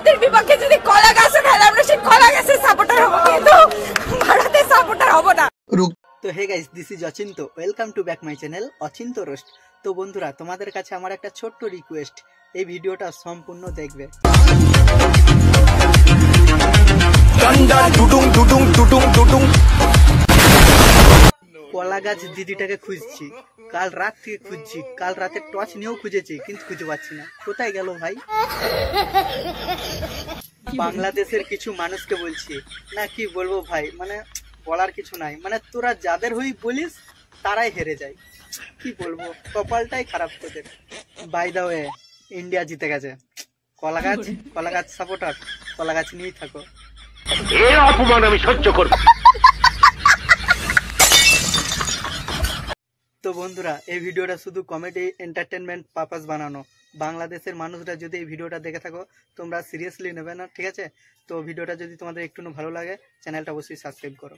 আমাদের বিপক্ষে যদি কলা গাছ খেলে আমরা সেই কলা গাছের সাপোর্টার হব, কিন্তু ভারতের সাপোর্টার হব না। তো hey guys, this is Achinta, welcome to back my channel Achinta roast. তো বন্ধুরা, তোমাদের কাছে আমার একটা ছোট্ট রিকোয়েস্ট, এই ভিডিওটা সম্পূর্ণ দেখবে। কলা গাছ দিদিটাকে খুঁজছি, কাল রাত থেকে খুঁজছি, কাল রাতে টর্চ নিয়েও খুঁজেছি, কিন্তু খুঁজে পাচ্ছি না। কোথায় গেল ভাই? বাংলাদেশের কিছু মানুষকে বলছি না, কি বলবো ভাই, মানে বলার কিছু নাই। মানে তোরা যাদের হই বলিস তারাই হেরে যায়, কি বলবো, কপালটাই খারাপ তোদের। বাই দা ওয়ে, ইন্ডিয়া জিতে গেছে। কলা গাছ সাপোর্টার, কলা গাছ নিয়েই থাকো। এর অপমান আমি সহ্য করব। তো বন্ধুরা, এই ভিডিওটা শুধু কমেডি এন্টারটেনমেন্ট পারপাস বানানো। বাংলাদেশের মানুষরা যদি এই ভিডিওটা দেখে থাকো, তোমরা সিরিয়াসলি নেবে না, ঠিক আছে? তো ভিডিওটা যদি তোমাদের একটু ভালো লাগে, চ্যানেলটা অবশ্যই সাবস্ক্রাইব করো।